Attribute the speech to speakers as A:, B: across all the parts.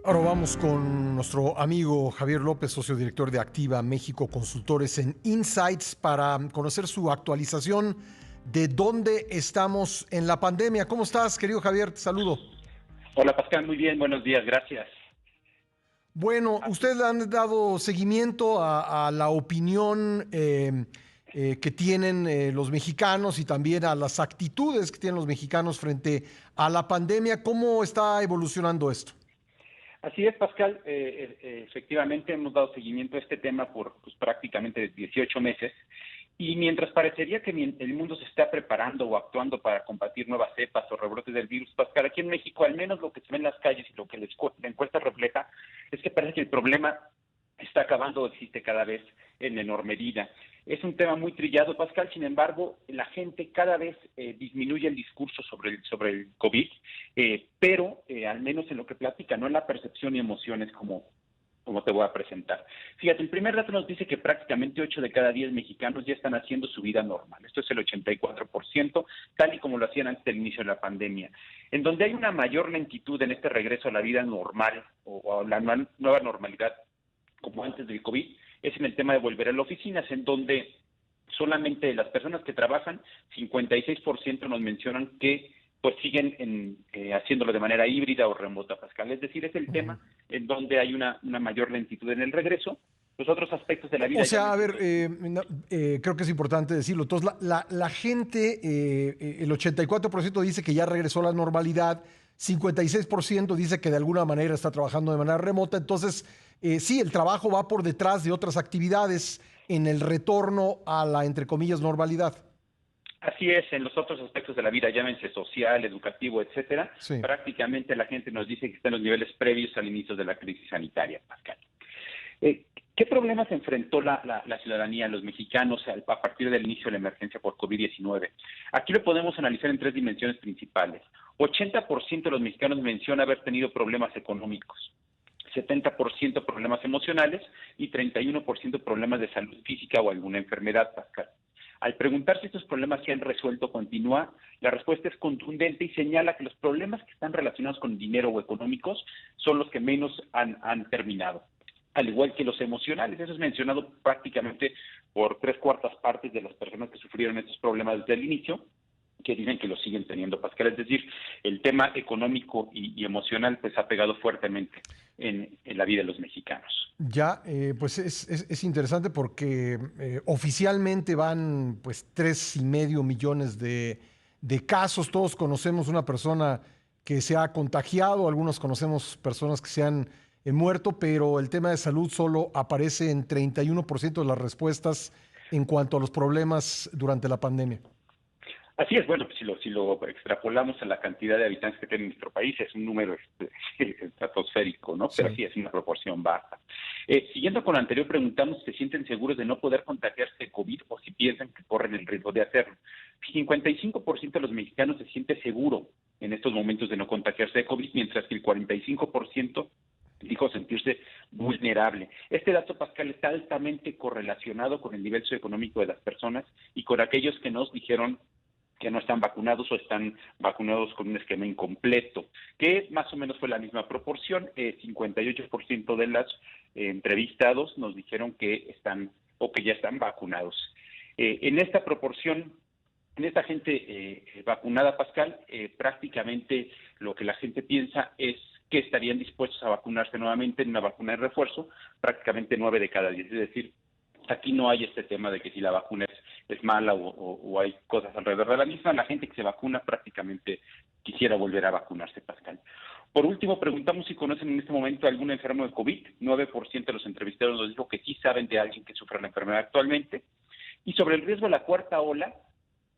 A: Ahora vamos con nuestro amigo Javier López, socio director de Activa México Consultores en Insights, para conocer su actualización de dónde estamos en la pandemia. ¿Cómo estás, querido Javier? Te saludo.
B: Hola Pascal, muy bien, buenos días, gracias.
A: Bueno,
B: Así,
A: ustedes le han dado seguimiento a la opinión que tienen los mexicanos y también a las actitudes que tienen los mexicanos frente a la pandemia. ¿Cómo está evolucionando esto?
B: así es, Pascal, efectivamente hemos dado seguimiento a este tema por prácticamente 18 meses y mientras parecería que el mundo se está preparando o actuando para combatir nuevas cepas o rebrotes del virus, Pascal, aquí en México al menos lo que se ve en las calles y lo que la encuesta refleja es que parece que el problema está acabando o existe cada vez en menor medida. Es un tema muy trillado, Pascal, sin embargo, la gente cada vez disminuye el discurso sobre el COVID, pero al menos en lo que platica, no en la percepción y emociones como te voy a presentar. Fíjate, el primer dato nos dice que prácticamente 8 de cada 10 mexicanos ya están haciendo su vida normal. Esto es el 84%, tal y como lo hacían antes del inicio de la pandemia. En donde hay una mayor lentitud en este regreso a la vida normal o a la nueva normalidad como antes del COVID, es en el tema de volver a las oficinas, en donde solamente las personas que trabajan, 56% nos mencionan que pues siguen haciéndolo de manera híbrida o remota, Pascal. Es decir, es el tema en donde hay una mayor lentitud en el regreso. Los otros aspectos de la
A: O
B: vida,
A: sea, a
B: llámense
A: ver,
B: los...
A: creo que es importante decirlo. Entonces, la gente, el 84% dice que ya regresó a la normalidad, 56% dice que de alguna manera está trabajando de manera remota. Entonces, sí, el trabajo va por detrás de otras actividades en el retorno a la, entre comillas, normalidad.
B: Así es, en los otros aspectos de la vida, llámense social, educativo, etcétera,
A: Sí.
B: prácticamente la gente nos dice que está en los niveles previos al inicio de la crisis sanitaria, Pascal. ¿Qué problemas enfrentó la ciudadanía, los mexicanos, a partir del inicio de la emergencia por COVID-19? Aquí lo podemos analizar en tres dimensiones principales. 80% de los mexicanos menciona haber tenido problemas económicos, 70% problemas emocionales y 31% problemas de salud física o alguna enfermedad, Pascal. Al preguntar si estos problemas se han resuelto, continúa, la respuesta es contundente y señala que los problemas que están relacionados con dinero o económicos son los que menos han terminado, al igual que los emocionales. Eso es mencionado prácticamente por 3/4 partes de las personas que sufrieron estos problemas desde el inicio, que dicen que lo siguen teniendo, Pascal. Es decir, el tema económico y emocional pues ha pegado fuertemente en la vida de los mexicanos.
A: Ya, pues es interesante porque oficialmente van pues 3,5 millones de casos. Todos conocemos una persona que se ha contagiado, algunos conocemos personas que se han muerto, pero el tema de salud solo aparece en 31% de las respuestas en cuanto a los problemas durante la pandemia.
B: Así es, bueno, pues si lo extrapolamos a la cantidad de habitantes que tiene nuestro país, es un número estratosférico, ¿no? Pero
A: Sí.
B: sí es una proporción baja. Siguiendo con lo anterior, preguntamos si se sienten seguros de no poder contagiarse de COVID o si piensan que corren el riesgo de hacerlo. 55% de los mexicanos se siente seguro en estos momentos de no contagiarse de COVID, mientras que el 45% dijo sentirse vulnerable. Este dato, Pascal, está altamente correlacionado con el nivel socioeconómico de las personas y con aquellos que nos dijeron que no están vacunados o están vacunados con un esquema incompleto, que más o menos fue la misma proporción. 58% de los entrevistados nos dijeron que están o que ya están vacunados. En esta proporción, en esta gente vacunada, Pascal, prácticamente lo que la gente piensa es que estarían dispuestos a vacunarse nuevamente en una vacuna de refuerzo, prácticamente 9 de cada 10. Es decir, aquí no hay este tema de que si la vacuna es mala o hay cosas alrededor de la misma. La gente que se vacuna prácticamente quisiera volver a vacunarse, Pascal. Por último, preguntamos si conocen en este momento algún enfermo de COVID. 9% de los entrevistados nos dijo que sí saben de alguien que sufre la enfermedad actualmente. Y sobre el riesgo de la cuarta ola,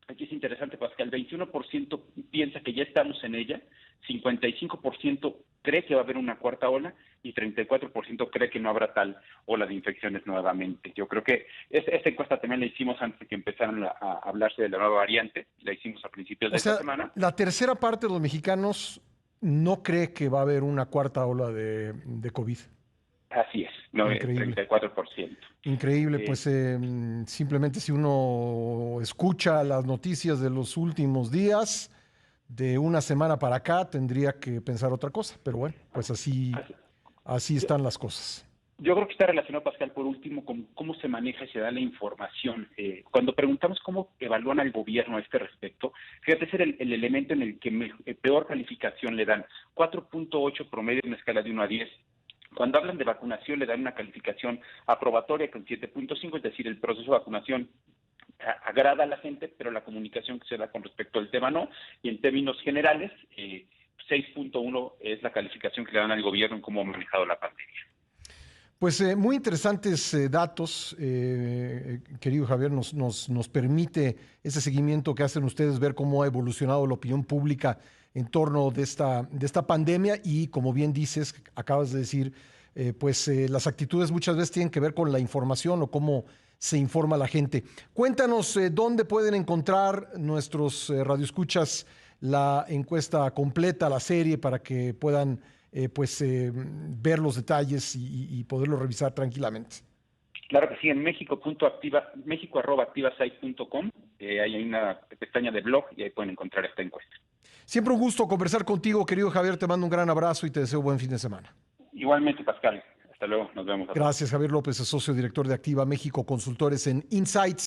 B: aquí es interesante, Pascal, 21% piensa que ya estamos en ella, 55% cree que va a haber una cuarta ola y 34% cree que no habrá tal ola de infecciones nuevamente. Yo creo que esta encuesta también la hicimos antes de que empezaran a hablarse de la nueva variante, la hicimos a principios
A: O
B: de esta
A: sea,
B: semana.
A: la tercera parte de los mexicanos no cree que va a haber una cuarta ola de COVID.
B: Así es, no,
A: Increíble.
B: 34%.
A: Increíble,
B: Eh,
A: pues simplemente si uno escucha las noticias de los últimos días, de una semana para acá, tendría que pensar otra cosa, pero bueno, pues así, así están las cosas.
B: Yo creo que está relacionado, Pascal, por último, con cómo se maneja y se da la información. Cuando preguntamos cómo evalúan al gobierno a este respecto, fíjate, ese era el elemento en el que peor calificación le dan. 4.8 promedio en una escala de 1 a 10. Cuando hablan de vacunación, le dan una calificación aprobatoria con 7.5, es decir, el proceso de vacunación agrada a la gente, pero la comunicación que se da con respecto al tema no. Y en términos generales, 6.1 es la calificación que le dan al gobierno en cómo ha manejado la pandemia.
A: Pues muy interesantes datos, querido Javier, nos permite ese seguimiento que hacen ustedes, ver cómo ha evolucionado la opinión pública en torno de esta pandemia y, como bien dices, acabas de decir, las actitudes muchas veces tienen que ver con la información o cómo se informa la gente. Cuéntanos dónde pueden encontrar nuestros radioescuchas la encuesta completa, la serie, para que puedan ver los detalles y poderlo revisar tranquilamente.
B: Claro que sí, en México.activasite.com, hay una pestaña de blog y ahí pueden encontrar esta encuesta.
A: Siempre un gusto conversar contigo, querido Javier. Te mando un gran abrazo y te deseo buen fin de semana.
B: Igualmente, Pascal. Hasta luego. Nos vemos.
A: Gracias, Javier López, socio director de Activa México Consultores en Insights.